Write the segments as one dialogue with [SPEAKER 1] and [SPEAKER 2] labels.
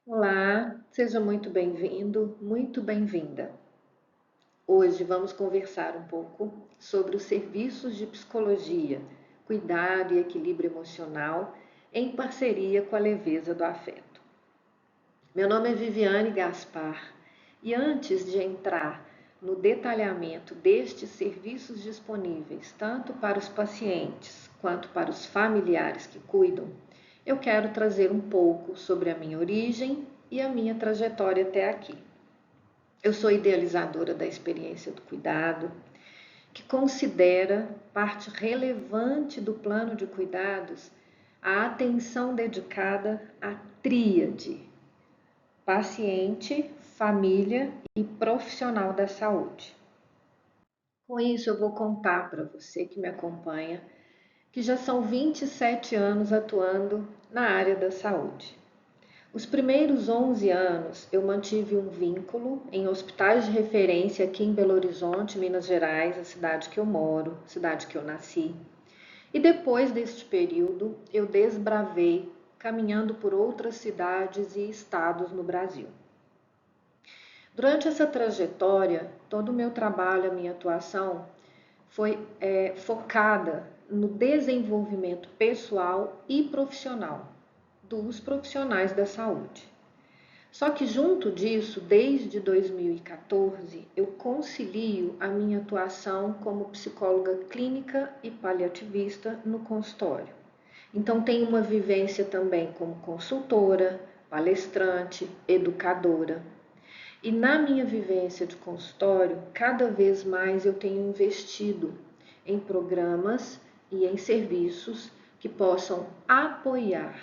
[SPEAKER 1] Olá, seja muito bem-vindo, muito bem-vinda. Hoje vamos conversar um pouco sobre os serviços de psicologia, cuidado e equilíbrio emocional em parceria com a leveza do afeto. Meu nome é Viviane Gaspar e antes de entrar no detalhamento destes serviços disponíveis, tanto para os pacientes quanto para os familiares que cuidam, eu quero trazer um pouco sobre a minha origem e a minha trajetória até aqui. Eu sou idealizadora da experiência do cuidado, que considera parte relevante do plano de cuidados a atenção dedicada à tríade: paciente, família e profissional da saúde. Com isso, eu vou contar para você que me acompanha que já são 27 anos atuando na área da saúde. Os primeiros 11 anos eu mantive um vínculo em hospitais de referência aqui em Belo Horizonte, Minas Gerais, a cidade que eu moro, cidade que eu nasci. E depois deste período eu desbravei, caminhando por outras cidades e estados no Brasil. Durante essa trajetória, todo o meu trabalho, a minha atuação foi focada no desenvolvimento pessoal e profissional dos profissionais da saúde. Só que junto disso, desde 2014, eu concilio a minha atuação como psicóloga clínica e paliativista no consultório. Então tenho uma vivência também como consultora, palestrante, educadora. E na minha vivência de consultório, cada vez mais eu tenho investido em programas e em serviços que possam apoiar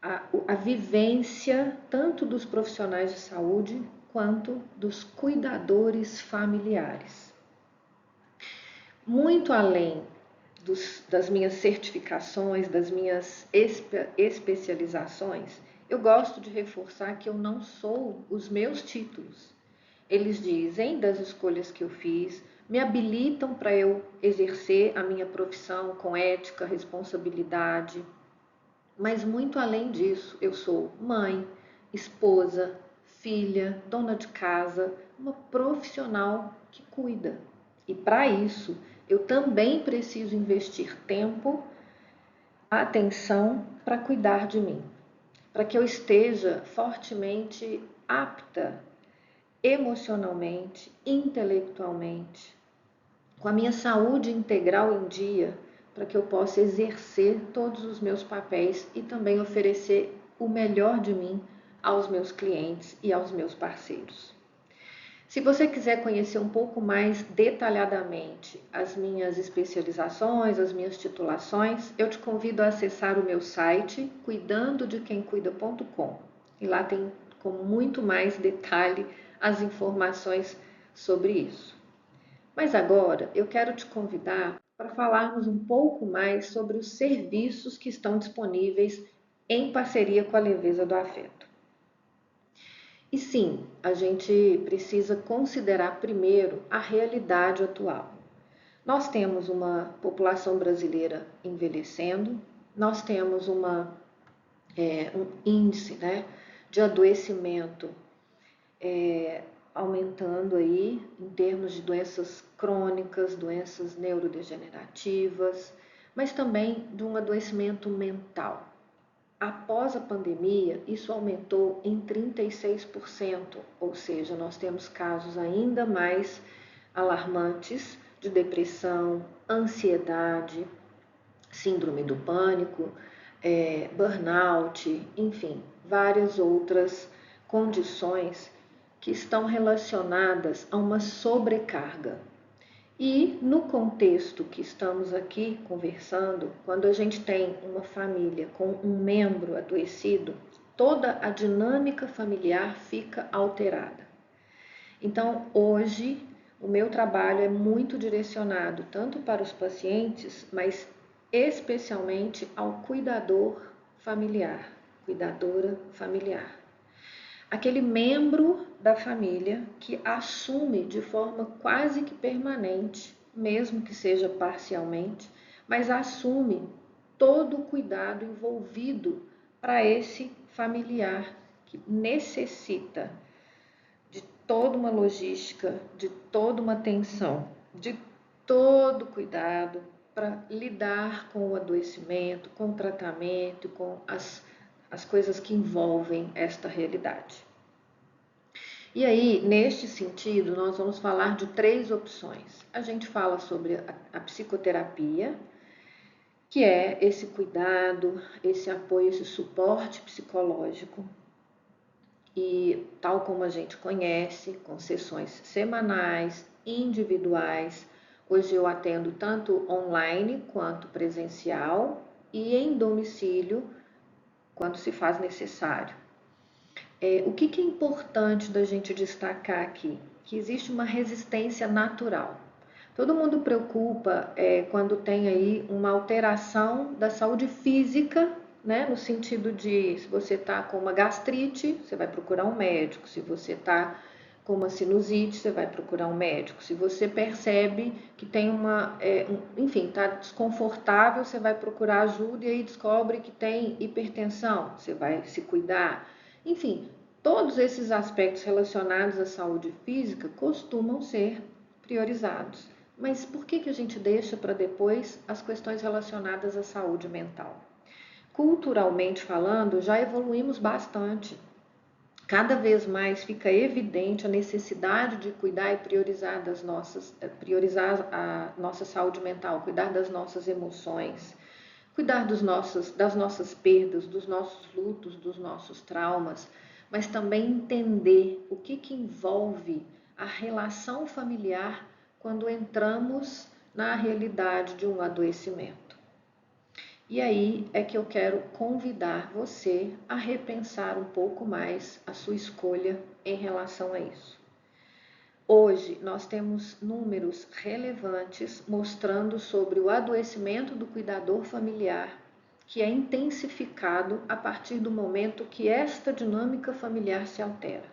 [SPEAKER 1] a vivência tanto dos profissionais de saúde quanto dos cuidadores familiares. Muito além das minhas certificações, das minhas especializações, eu gosto de reforçar que eu não sou os meus títulos. Eles dizem das escolhas que eu fiz, me habilitam para eu exercer a minha profissão com ética, responsabilidade, mas muito além disso, eu sou mãe, esposa, filha, dona de casa, uma profissional que cuida. E para isso, eu também preciso investir tempo, atenção para cuidar de mim, para que eu esteja fortemente apta emocionalmente, intelectualmente, com a minha saúde integral em dia, para que eu possa exercer todos os meus papéis e também oferecer o melhor de mim aos meus clientes e aos meus parceiros. Se você quiser conhecer um pouco mais detalhadamente as minhas especializações, as minhas titulações, eu te convido a acessar o meu site cuidandodequemcuida.com. E lá tem com muito mais detalhe as informações sobre isso. Mas agora eu quero te convidar para falarmos um pouco mais sobre os serviços que estão disponíveis em parceria com a Leveza do Afeto. E sim, a gente precisa considerar primeiro a realidade atual. Nós temos uma população brasileira envelhecendo, nós temos um índice, né, de adoecimento aumentando aí em termos de doenças crônicas, doenças neurodegenerativas, mas também de um adoecimento mental. Após a pandemia, isso aumentou em 36%, ou seja, nós temos casos ainda mais alarmantes de depressão, ansiedade, síndrome do pânico, burnout, enfim, várias outras condições que estão relacionadas a uma sobrecarga. E no contexto que estamos aqui conversando, quando a gente tem uma família com um membro adoecido, toda a dinâmica familiar fica alterada. Então, hoje, o meu trabalho é muito direcionado tanto para os pacientes, mas especialmente ao cuidador familiar, cuidadora familiar. Aquele membro da família que assume de forma quase que permanente, mesmo que seja parcialmente, mas assume todo o cuidado envolvido para esse familiar que necessita de toda uma logística, de toda uma atenção, de todo cuidado para lidar com o adoecimento, com o tratamento, com as coisas que envolvem esta realidade. E aí, neste sentido, nós vamos falar de 3 opções. A gente fala sobre a psicoterapia, que é esse cuidado, esse apoio, esse suporte psicológico. E tal como a gente conhece, com sessões semanais, individuais. Hoje eu atendo tanto online quanto presencial e em domicílio, quando se faz necessário. O que é importante da gente destacar aqui? Que existe uma resistência natural. Todo mundo preocupa quando tem aí uma alteração da saúde física, né? No sentido de, se você está com uma gastrite, você vai procurar um médico. Se você está com uma sinusite, você vai procurar um médico. Se você percebe que tem enfim, está desconfortável, você vai procurar ajuda e aí descobre que tem hipertensão, você vai se cuidar. Enfim, todos esses aspectos relacionados à saúde física costumam ser priorizados. Mas por que a gente deixa para depois as questões relacionadas à saúde mental? Culturalmente falando, já evoluímos bastante. Cada vez mais fica evidente a necessidade de cuidar e priorizar a nossa saúde mental, cuidar das nossas emoções, cuidar das nossas perdas, dos nossos lutos, dos nossos traumas, mas também entender o que envolve a relação familiar quando entramos na realidade de um adoecimento. E aí é que eu quero convidar você a repensar um pouco mais a sua escolha em relação a isso. Hoje nós temos números relevantes mostrando sobre o adoecimento do cuidador familiar, que é intensificado a partir do momento que esta dinâmica familiar se altera.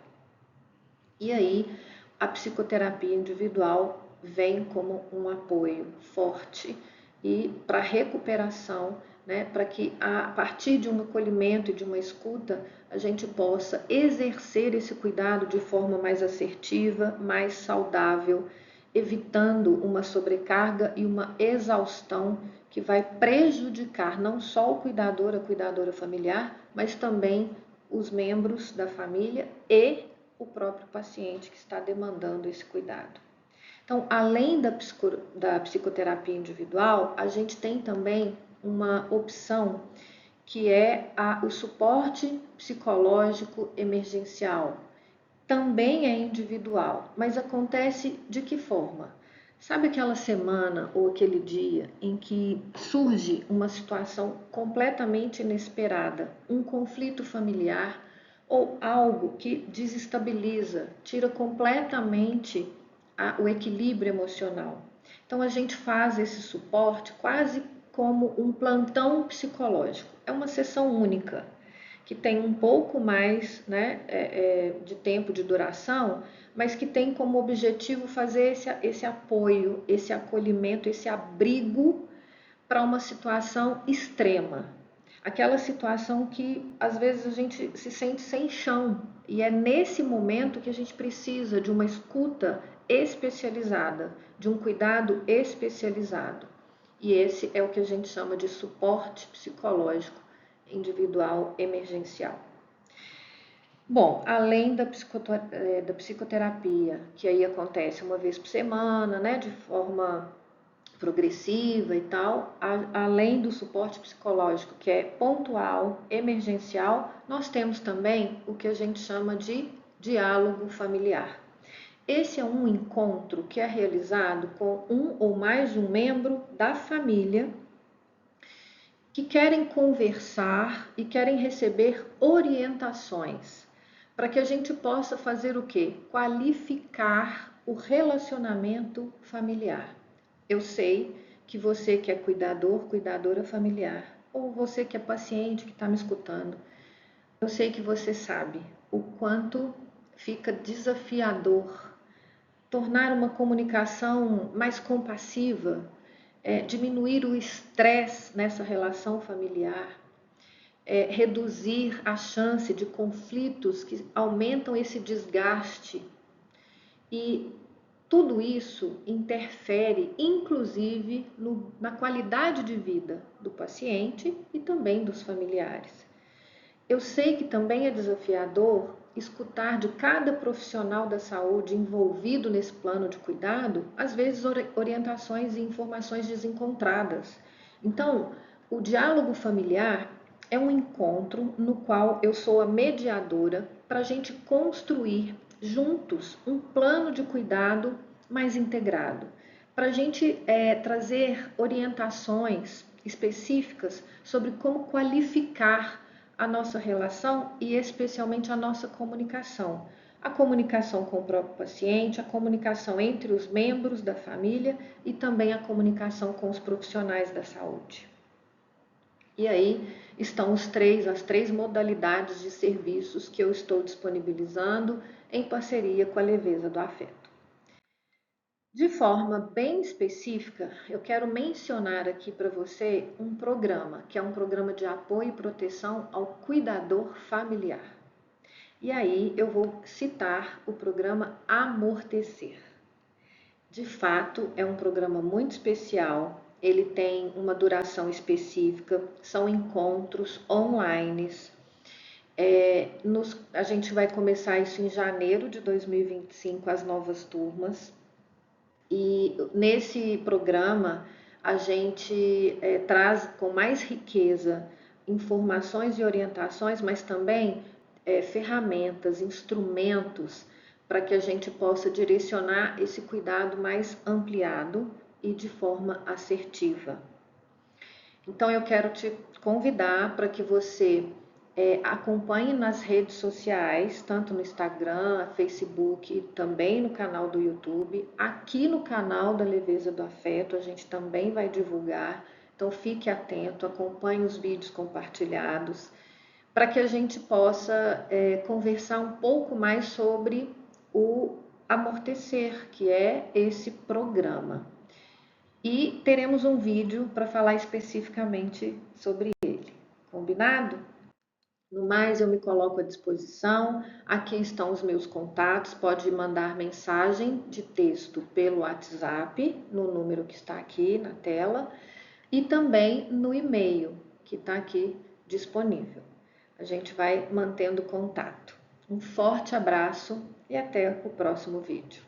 [SPEAKER 1] E aí a psicoterapia individual vem como um apoio forte e para recuperação, né, para que a partir de um acolhimento e de uma escuta a gente possa exercer esse cuidado de forma mais assertiva, mais saudável, evitando uma sobrecarga e uma exaustão que vai prejudicar não só o cuidador, a cuidadora familiar, mas também os membros da família e o próprio paciente que está demandando esse cuidado. Então, além da psicoterapia individual, a gente tem também uma opção que é o suporte psicológico emergencial. Também é individual, mas acontece de que forma? Sabe aquela semana ou aquele dia em que surge uma situação completamente inesperada, um conflito familiar ou algo que desestabiliza, tira completamente o equilíbrio emocional. Então a gente faz esse suporte quase como um plantão psicológico. É uma sessão única, que tem um pouco mais, né, de tempo de duração, mas que tem como objetivo fazer esse apoio, esse acolhimento, esse abrigo para uma situação extrema. Aquela situação que às vezes a gente se sente sem chão, e é nesse momento que a gente precisa de uma escuta especializada, de um cuidado especializado. E esse é o que a gente chama de suporte psicológico individual emergencial. Bom, além da psicoterapia, que aí acontece uma vez por semana, né, de forma progressiva e tal, além do suporte psicológico, que é pontual, emergencial, nós temos também o que a gente chama de diálogo familiar. Esse é um encontro que é realizado com um ou mais de um membro da família que querem conversar e querem receber orientações para que a gente possa fazer o quê? Qualificar o relacionamento familiar. Eu sei que você que é cuidador, cuidadora familiar, ou você que é paciente que está me escutando, eu sei que você sabe o quanto fica desafiador tornar uma comunicação mais compassiva, diminuir o estresse nessa relação familiar. reduzir a chance de conflitos que aumentam esse desgaste. E tudo isso interfere, inclusive, na qualidade de vida do paciente e também dos familiares. Eu sei que também é desafiador escutar de cada profissional da saúde envolvido nesse plano de cuidado, às vezes orientações e informações desencontradas. Então, o diálogo familiar é um encontro no qual eu sou a mediadora para a gente construir juntos um plano de cuidado mais integrado, para a gente trazer orientações específicas sobre como qualificar a nossa relação e especialmente a nossa comunicação. A comunicação com o próprio paciente, a comunicação entre os membros da família e também a comunicação com os profissionais da saúde. E aí estão as três modalidades de serviços que eu estou disponibilizando em parceria com a Leveza do Afeto. De forma bem específica, eu quero mencionar aqui para você um programa, que é um programa de apoio e proteção ao cuidador familiar. E aí eu vou citar o programa Amortecer. De fato, é um programa muito especial, ele tem uma duração específica, são encontros online. A gente vai começar isso em janeiro de 2025, as novas turmas. E nesse programa a gente traz com mais riqueza informações e orientações, mas também ferramentas, instrumentos para que a gente possa direcionar esse cuidado mais ampliado e de forma assertiva. Então eu quero te convidar para que você acompanhe nas redes sociais, tanto no Instagram, Facebook, também no canal do YouTube. Aqui no canal da Leveza do Afeto a gente também vai divulgar, então fique atento, acompanhe os vídeos compartilhados, para que a gente possa conversar um pouco mais sobre o Amortecer, que é esse programa. E teremos um vídeo para falar especificamente sobre ele. Combinado? No mais, eu me coloco à disposição. Aqui estão os meus contatos. Pode mandar mensagem de texto pelo WhatsApp, no número que está aqui na tela, e também no e-mail, que está aqui disponível. A gente vai mantendo contato. Um forte abraço e até o próximo vídeo.